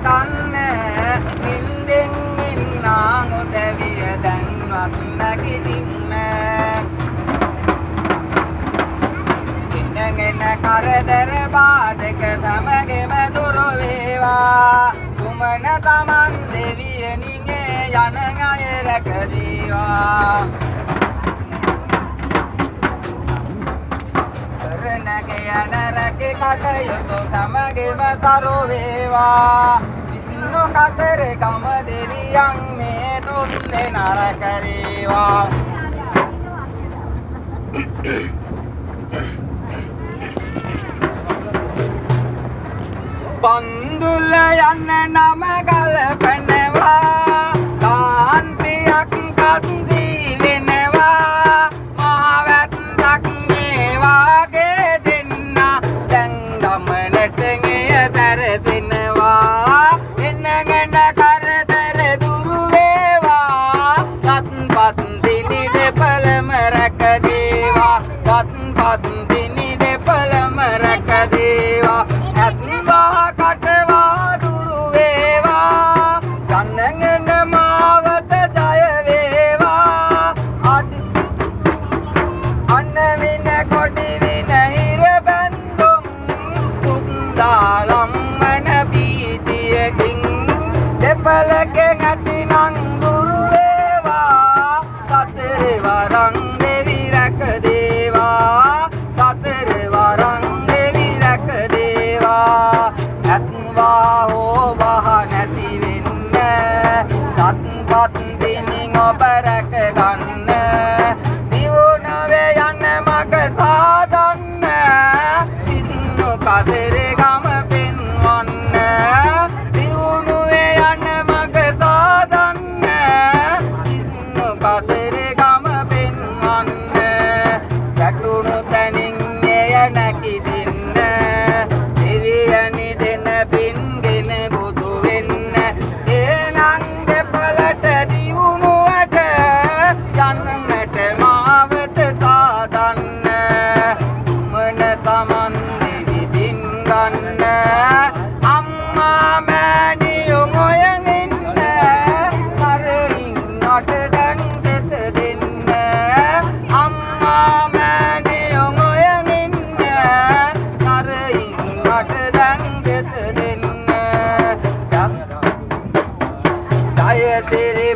ගන්න නින්දෙන් ඉන්නා උදවිය දැන්වත් නැගිටින්න ඉන්නගෙන කරදර බාධක සමගෙම දුර වේවා කුමන තමන් දෙවියනිගේ යන අය රැකදීවා කරනගේ යන රැකේ කටයුතු සමගෙම තරු වේවා විষ্ণු කතරේ ගම දෙවියන් මේ තුන් දෙනා රැකදීවා බන්දුල යන්න නම ගලපනවා කාන්තියක් කන්දී වෙනවා මහවැත්තක් මේ වාගේ දෙන්න දැන් ගමනට ගෙය දැරදෙනවා එන්නගෙන කරදර දුරු වේවා සත්පත් දිනි දෙපළම රැකදේවා සත්පත් දිනි දෙපළම රැකදේවා ඇත්වා කටවා දුරු වේවා කන්නගෙන මාවත ජය වේවා අන්න වින කොඩි වින හිර බැන්දුම් කුන්දාලම් මන පීතියකින් දෙපළකෙන් ඇතිනං දුරු වේවා සතර වරං දෙවි රැකදේවා සතර වරං දෙවි රැකදේවා ඇත්වා හෝ වහ නැති වෙන්න සත්පත් දිනින් ඔබ රැක ගන්න දියුණුවේ යන මග සාදන්න විষ্ণු කතරේ ගම පෙන්වන්න දියුණුවේ යන මග සාදන්න විষ্ণු කතරේ ගම පෙන්වන්න ගැටුණු තැනින් එය නැකිදින්න දෙවියනි දෙන පින්ගෙන බුදු වෙන්න එනං දෙපළට දියුණුවට යන්නට මාවත සාදන්න මන තමන් දෙවි පින් ගන්න අම්මා මෑණියෝ ඔයන් ඉන්න කරයින් අට දැන් සෙත දෙන්න අම්මා මෑණියෝ ඔයන් ඉන්න කරයින් අට දැන් සෙත දෙන්න ජය තෙරේ